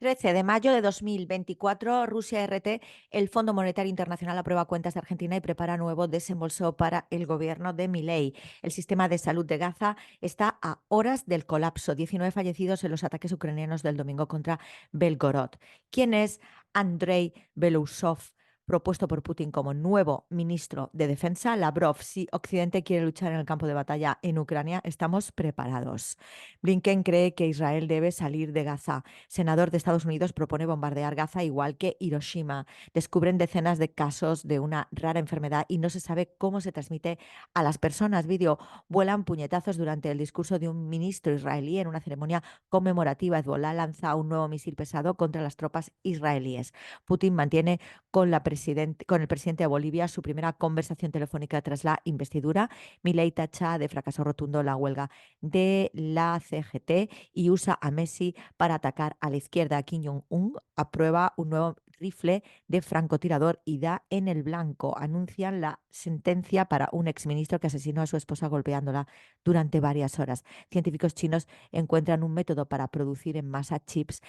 13 de mayo de 2024, Rusia RT, el Fondo Monetario Internacional aprueba cuentas de Argentina y prepara nuevo desembolso para el gobierno de Milei. El sistema de salud de Gaza está a horas del colapso. 19 fallecidos en los ataques ucranianos del domingo contra Belgorod. ¿Quién es Andrei Belousov, propuesto por Putin como nuevo ministro de Defensa? Lavrov: si Occidente quiere luchar en el campo de batalla en Ucrania, estamos preparados. Blinken cree que Israel debe salir de Gaza. Senador de Estados Unidos propone bombardear Gaza igual que Hiroshima. Descubren decenas de casos de una rara enfermedad y no se sabe cómo se transmite a las personas. Vídeo: vuelan puñetazos durante el discurso de un ministro israelí en una ceremonia conmemorativa. Hezbolá lanza un nuevo misil pesado contra las tropas israelíes. Putin mantiene con el presidente de Bolivia su primera conversación telefónica tras la investidura. Milei tacha de fracaso rotundo la huelga de la CGT y usa a Messi para atacar a la izquierda. Kim Jong-un aprueba un nuevo rifle de francotirador y da en el blanco. Anuncian la sentencia para un exministro que asesinó a su esposa golpeándola durante varias horas. Científicos chinos encuentran un método para producir en masa chips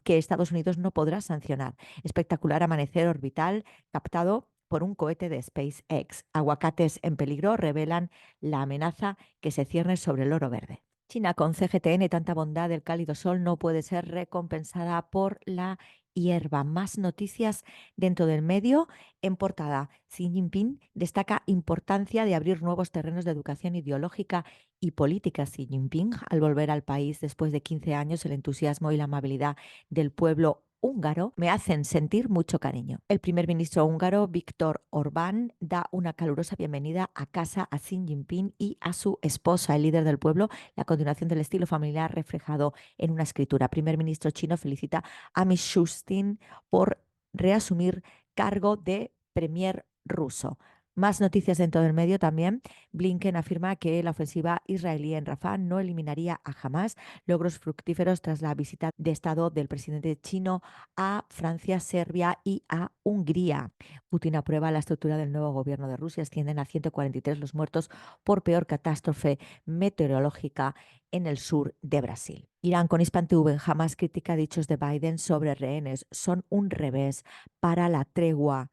que Estados Unidos no podrá sancionar. Espectacular amanecer orbital captado por un cohete de SpaceX. Aguacates en peligro revelan la amenaza que se cierne sobre el oro verde. China con CGTN, tanta bondad del cálido sol no puede ser recompensada por la hierba. Más noticias dentro del medio. En portada, Xi Jinping destaca importancia de abrir nuevos terrenos de educación ideológica y política. Xi Jinping, al volver al país después de 15 años, el entusiasmo y la amabilidad del pueblo húngaro me hacen sentir mucho cariño. El primer ministro húngaro, Viktor Orbán, da una calurosa bienvenida a casa a Xi Jinping y a su esposa, el líder del pueblo, la continuación del estilo familiar reflejado en una escritura. Primer ministro chino felicita a Mishustin por reasumir cargo de premier ruso. Más noticias dentro del medio también. Blinken afirma que la ofensiva israelí en Rafah no eliminaría a Hamas. Logros fructíferos tras la visita de Estado del presidente chino a Francia, Serbia y a Hungría. Putin aprueba la estructura del nuevo gobierno de Rusia. Ascienden a 143 los muertos por peor catástrofe meteorológica en el sur de Brasil. Irán con Hispan TV jamás critica dichos de Biden sobre rehenes. Son un revés para la tregua.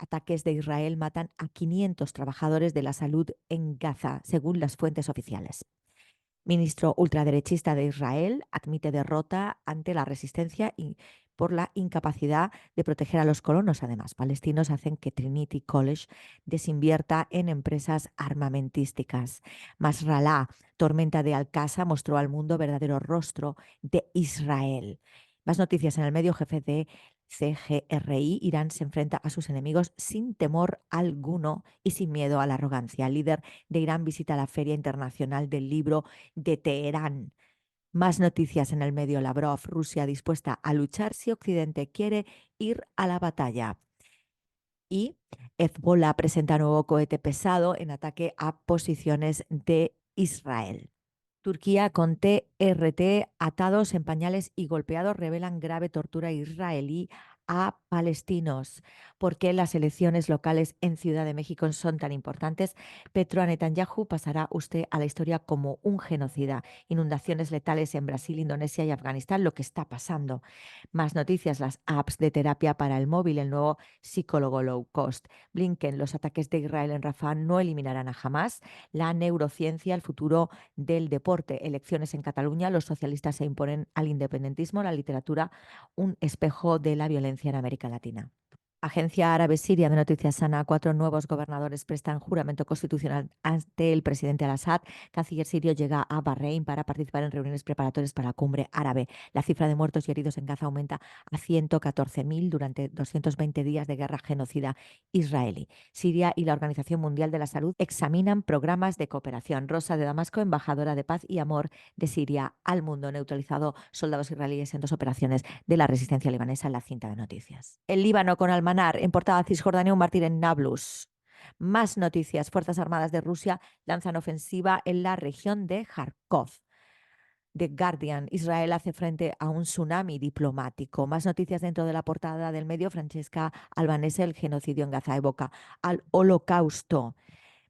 Ataques de Israel matan a 500 trabajadores de la salud en Gaza, según las fuentes oficiales. Ministro ultraderechista de Israel admite derrota ante la resistencia y por la incapacidad de proteger a los colonos. Además, palestinos hacen que Trinity College desinvierta en empresas armamentísticas. Nasrallah, tormenta de Al-Aqsa, mostró al mundo verdadero rostro de Israel. Más noticias en el medio. Jefe de CGRI, Irán se enfrenta a sus enemigos sin temor alguno y sin miedo a la arrogancia. El líder de Irán visita la Feria Internacional del Libro de Teherán. Más noticias en el medio. Lavrov: Rusia dispuesta a luchar si Occidente quiere ir a la batalla. Y Hezbolá presenta nuevo cohete pesado en ataque a posiciones de Israel. Turquía con TRT atados en pañales y golpeados revelan grave tortura israelí a palestinos. ¿Por qué las elecciones locales en Ciudad de México son tan importantes? Petro: a Netanyahu pasará usted a la historia como un genocida. Inundaciones letales en Brasil, Indonesia y Afganistán, lo que está pasando. Más noticias. Las apps de terapia para el móvil, el nuevo psicólogo low cost. Blinken: los ataques de Israel en Rafah no eliminarán a Hamas. La neurociencia, el futuro del deporte. Elecciones en Cataluña, los socialistas se imponen al independentismo. La literatura, un espejo de la violencia en América Latina. Agencia árabe siria de noticias Sana: 4 nuevos gobernadores prestan juramento constitucional ante el presidente al-Assad. Canciller sirio llega a Bahrein para participar en reuniones preparatorias para la cumbre árabe. La cifra de muertos y heridos en Gaza aumenta a 114.000 durante 220 días de guerra genocida israelí. Siria y la Organización Mundial de la Salud examinan programas de cooperación. Rosa de Damasco, embajadora de paz y amor de Siria al mundo, neutralizado soldados israelíes en 2 operaciones de la resistencia libanesa en la cinta de noticias. El Líbano con Almanar, en portada: Cisjordania, un mártir en Nablus. Más noticias. Fuerzas Armadas de Rusia lanzan ofensiva en la región de Kharkov. The Guardian: Israel hace frente a un tsunami diplomático. Más noticias dentro de la portada del medio. Francesca Albanese: el genocidio en Gaza evoca al Holocausto.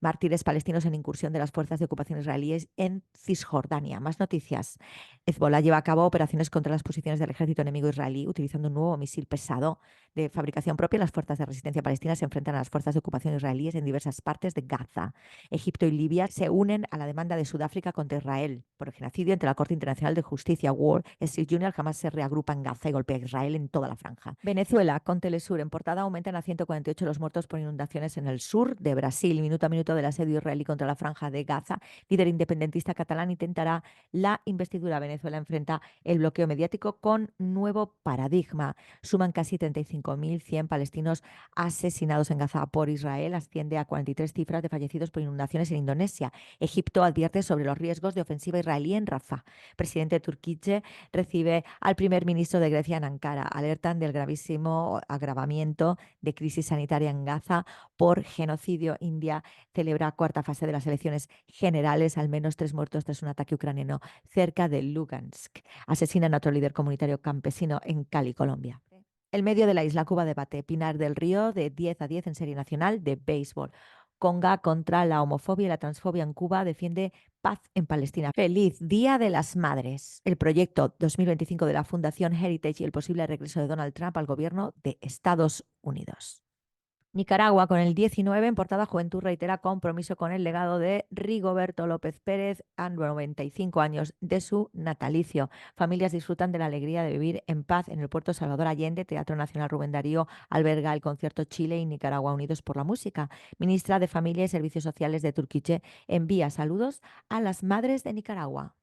Mártires palestinos en incursión de las fuerzas de ocupación israelíes en Cisjordania. Más noticias. Hezbollah lleva a cabo operaciones contra las posiciones del ejército enemigo israelí utilizando un nuevo misil pesado de fabricación propia. Las fuerzas de resistencia palestinas se enfrentan a las fuerzas de ocupación israelíes en diversas partes de Gaza. Egipto y Libia se unen a la demanda de Sudáfrica contra Israel por el genocidio ante la Corte Internacional de Justicia. Wall Street Journal jamás se reagrupa en Gaza y golpea a Israel en toda la franja. Venezuela, con Telesur en portada, aumentan a 148 los muertos por inundaciones en el sur de Brasil. Minuto a minuto del asedio israelí contra la franja de Gaza. Líder independentista catalán intentará la investidura. Venezuela enfrenta el bloqueo mediático con nuevo paradigma. Suman casi 35.100 palestinos asesinados en Gaza por Israel. Asciende a 43 cifras de fallecidos por inundaciones en Indonesia. Egipto advierte sobre los riesgos de ofensiva israelí en Rafah. Presidente Turquije recibe al primer ministro de Grecia en Ankara. Alertan del gravísimo agravamiento de crisis sanitaria en Gaza por genocidio. India celebra cuarta fase de las elecciones generales. Al menos 3 muertos tras un ataque ucraniano cerca de Lugansk. Asesinan a otro líder comunitario campesino en Cali, Colombia. El medio de la isla Cuba debate. Pinar del Río de 10-10 en serie nacional de béisbol. Conga contra la homofobia y la transfobia en Cuba defiende paz en Palestina. Feliz Día de las Madres. El proyecto 2025 de la Fundación Heritage y el posible regreso de Donald Trump al gobierno de Estados Unidos. Nicaragua, con el 19 en portada, Juventud reitera compromiso con el legado de Rigoberto López Pérez a 95 años de su natalicio. Familias disfrutan de la alegría de vivir en paz en el puerto Salvador Allende. Teatro Nacional Rubén Darío alberga el concierto Chile y Nicaragua Unidos por la Música. Ministra de Familia y Servicios Sociales de Turquía envía saludos a las madres de Nicaragua.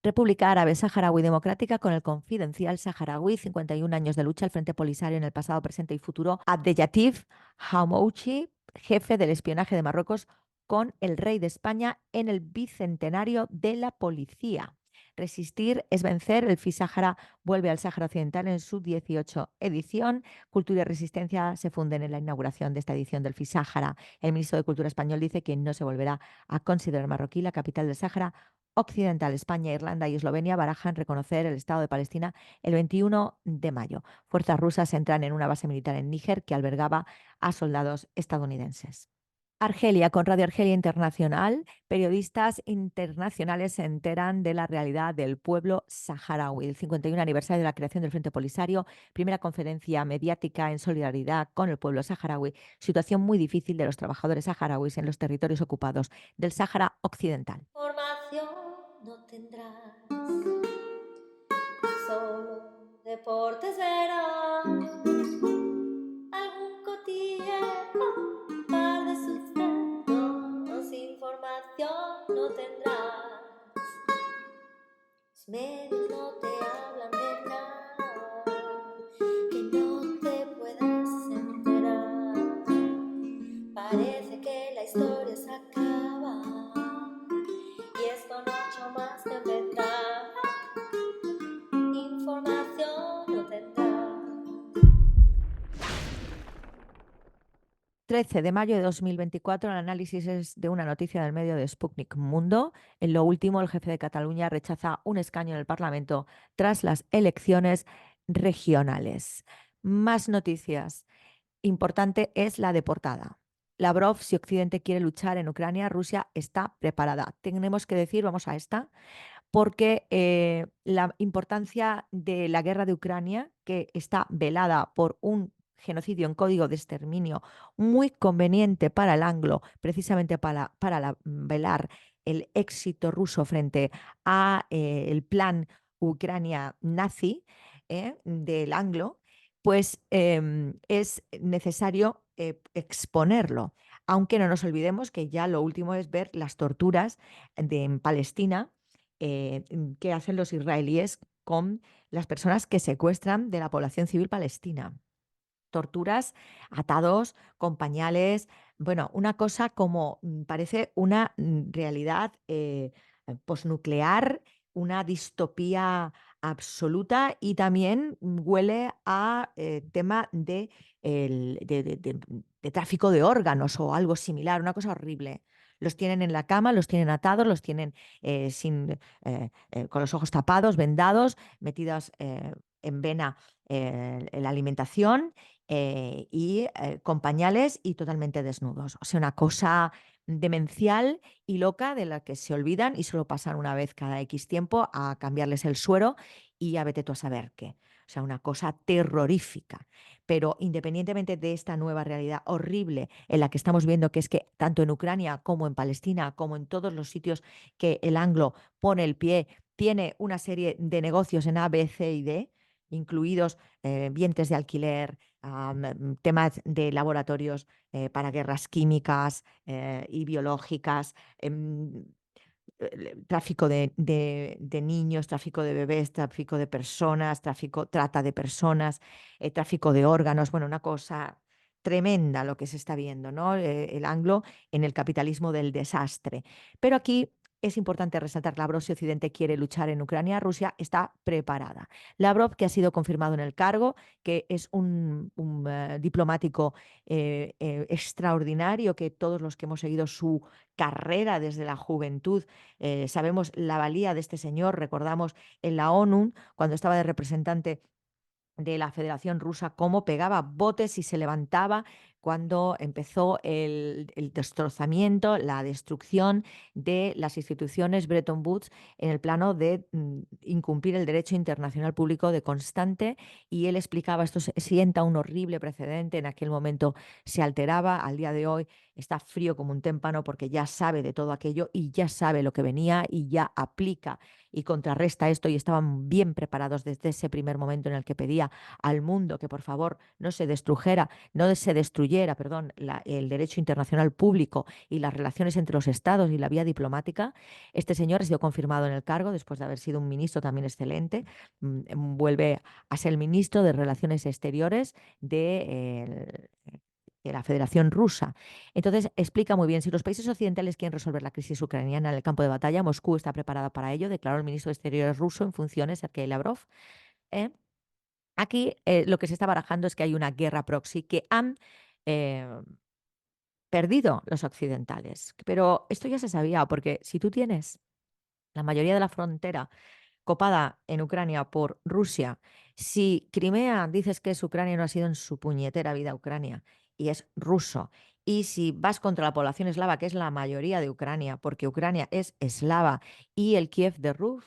República Árabe Saharaui Democrática, con el Confidencial Saharaui, 51 años de lucha al Frente Polisario en el pasado, presente y futuro. Abdellatif Hamouchi, jefe del espionaje de Marruecos, con el rey de España en el bicentenario de la policía. Resistir es vencer. El FISAHARA vuelve al Sáhara Occidental en su 18 edición. Cultura y resistencia se funden en la inauguración de esta edición del FISAHARA. El ministro de Cultura español dice que no se volverá a considerar Marroquí la capital del Sáhara Occidental. España, Irlanda y Eslovenia barajan reconocer el Estado de Palestina el 21 de mayo. Fuerzas rusas entran en una base militar en Níger que albergaba a soldados estadounidenses. Argelia, con Radio Argelia Internacional, periodistas internacionales se enteran de la realidad del pueblo saharaui. El 51 aniversario de la creación del Frente Polisario, primera conferencia mediática en solidaridad con el pueblo saharaui, situación muy difícil de los trabajadores saharauis en los territorios ocupados del Sáhara Occidental. Formación no tendrás, solo deportes verás, algún cotilleo, un par de sustratos, información no tendrás. Los medios no te hablan de nada que no te puedas enterar. Parece que la historia se acaba y esto no ha hecho más que empezar. Información no tendrás. 13 de mayo de 2024, el análisis es de una noticia del medio de Sputnik Mundo. En lo último, el jefe de Cataluña rechaza un escaño en el Parlamento tras las elecciones regionales. Más noticias. Importante es la de portada. Lavrov, si Occidente quiere luchar en Ucrania, Rusia está preparada. Tenemos que decir, vamos a esta, porque la importancia de la guerra de Ucrania, que está velada por un genocidio en código de exterminio muy conveniente para el anglo, precisamente para velar el éxito ruso frente a el plan Ucrania nazi del anglo, pues es necesario exponerlo. Aunque no nos olvidemos que ya lo último es ver las torturas en Palestina que hacen los israelíes con las personas que secuestran de la población civil palestina. Torturas, atados con pañales, bueno, una cosa como parece una realidad posnuclear, una distopía absoluta, y también huele a tema de tráfico de órganos o algo similar, una cosa horrible. Los tienen en la cama, los tienen atados, los tienen con los ojos tapados, vendados, metidos en vena la alimentación, con pañales y totalmente desnudos. O sea, una cosa demencial y loca de la que se olvidan y solo pasan una vez cada X tiempo a cambiarles el suero y a vete tú a saber qué. O sea, una cosa terrorífica. Pero independientemente de esta nueva realidad horrible en la que estamos viendo, que es que tanto en Ucrania como en Palestina, como en todos los sitios que el anglo pone el pie, tiene una serie de negocios en A, B, C y D, incluidos vientres de alquiler, temas de laboratorios para guerras químicas y biológicas, tráfico de niños, tráfico de bebés, tráfico de personas, trata de personas, tráfico de órganos, bueno, una cosa tremenda lo que se está viendo, ¿no? El anglo en el capitalismo del desastre. Pero aquí es importante resaltar, Lavrov, si Occidente quiere luchar en Ucrania, Rusia está preparada. Lavrov, que ha sido confirmado en el cargo, que es un diplomático extraordinario, que todos los que hemos seguido su carrera desde la juventud sabemos la valía de este señor. Recordamos en la ONU, cuando estaba de representante de la Federación Rusa, cómo pegaba botes y se levantaba cuando empezó el destrozamiento, la destrucción de las instituciones Bretton Woods en el plano de incumplir el derecho internacional público de constante. Y él explicaba, esto sienta un horrible precedente, en aquel momento se alteraba, al día de hoy está frío como un témpano porque ya sabe de todo aquello y ya sabe lo que venía y ya aplica y contrarresta esto, y estaban bien preparados desde ese primer momento en el que pedía al mundo que por favor no se destruyera, perdón, el derecho internacional público y las relaciones entre los estados y la vía diplomática. Este señor ha sido confirmado en el cargo después de haber sido un ministro también excelente. Vuelve a ser el ministro de Relaciones Exteriores de la Federación Rusa. Entonces, explica muy bien, si los países occidentales quieren resolver la crisis ucraniana en el campo de batalla, Moscú está preparada para ello, declaró el ministro de Exteriores ruso en funciones, Sergei Lavrov. ¿eh? Aquí lo que se está barajando es que hay una guerra proxy que han eh, perdido los occidentales. Pero esto ya se sabía, porque si tú tienes la mayoría de la frontera copada en Ucrania por Rusia, si Crimea dices que es Ucrania, no ha sido en su puñetera vida Ucrania y es ruso, y si vas contra la población eslava, que es la mayoría de Ucrania, porque Ucrania es eslava y el Kiev de Rus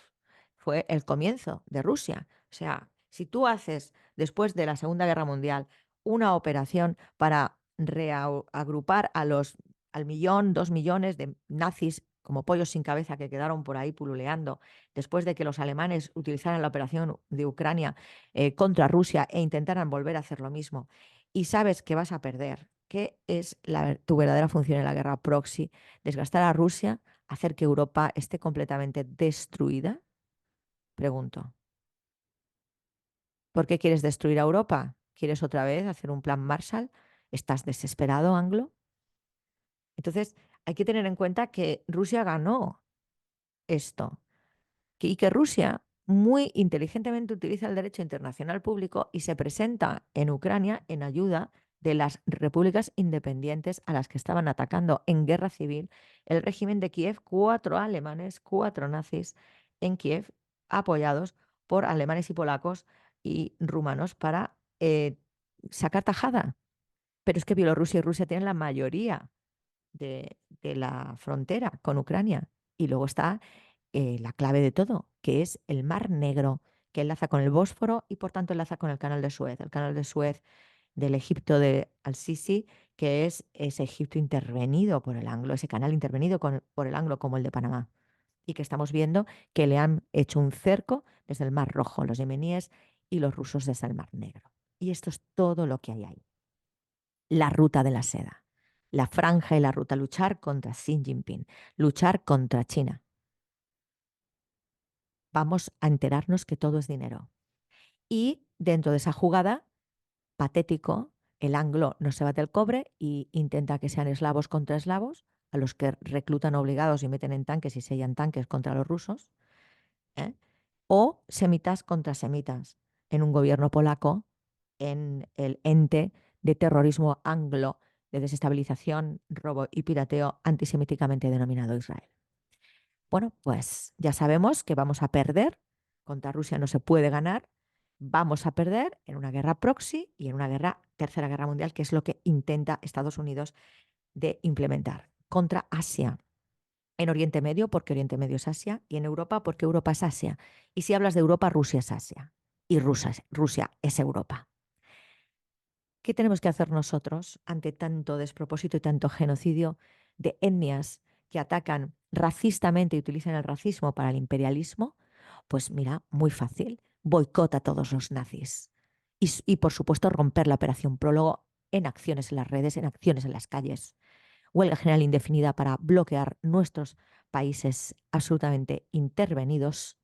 fue el comienzo de Rusia. O sea, si tú haces después de la Segunda Guerra Mundial una operación para reagrupar al millón, 2 millones de nazis como pollos sin cabeza que quedaron por ahí pululeando, después de que los alemanes utilizaran la operación de Ucrania contra Rusia e intentaran volver a hacer lo mismo, y sabes que vas a perder, ¿qué es tu verdadera función en la guerra proxy? ¿Desgastar a Rusia? ¿Hacer que Europa esté completamente destruida? Pregunto. ¿Por qué quieres destruir a Europa? ¿Quieres otra vez hacer un plan Marshall? ¿Estás desesperado, Anglo? Entonces, hay que tener en cuenta que Rusia ganó esto y que Rusia muy inteligentemente utiliza el derecho internacional público y se presenta en Ucrania en ayuda de las repúblicas independientes a las que estaban atacando en guerra civil el régimen de Kiev, 4 alemanes, 4 nazis en Kiev, apoyados por alemanes y polacos y rumanos para sacar tajada. Pero es que Bielorrusia y Rusia tienen la mayoría de la frontera con Ucrania. Y luego está la clave de todo, que es el Mar Negro, que enlaza con el Bósforo y por tanto enlaza con el Canal de Suez. El Canal de Suez del Egipto de Al-Sisi, que es ese Egipto intervenido por el Anglo, ese canal intervenido por el Anglo como el de Panamá. Y que estamos viendo que le han hecho un cerco desde el Mar Rojo, los yemeníes y los rusos desde el Mar Negro. Y esto es todo lo que hay ahí. La ruta de la seda, la franja y la ruta, luchar contra Xi Jinping, luchar contra China. Vamos a enterarnos que todo es dinero. Y dentro de esa jugada, patético, el anglo no se bate el cobre y intenta que sean eslavos contra eslavos, a los que reclutan obligados y meten en tanques y sellan tanques contra los rusos, ¿eh? O semitas contra semitas, en un gobierno polaco, en el ente de terrorismo anglo de desestabilización, robo y pirateo antisemitíticamente denominado Israel. Bueno, pues ya sabemos que vamos a perder, contra Rusia no se puede ganar, Vamos a perder en una guerra proxy y en una tercera guerra mundial, que es lo que intenta Estados Unidos de implementar contra Asia. En Oriente Medio, porque Oriente Medio es Asia, y en Europa, porque Europa es Asia. Y si hablas de Europa, Rusia es Asia. Y Rusia es Europa. ¿Qué tenemos que hacer nosotros ante tanto despropósito y tanto genocidio de etnias que atacan racistamente y utilizan el racismo para el imperialismo? Pues mira, muy fácil. Boicota a todos los nazis. Y por supuesto, romper la operación Prólogo en acciones en las redes, en acciones en las calles. Huelga general indefinida para bloquear nuestros países absolutamente intervenidos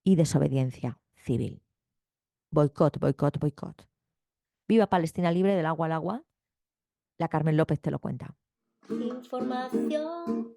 y desobediencia civil. Boicot, boicot, boicot. Viva Palestina libre del agua al agua. La Carmen López te lo cuenta. Información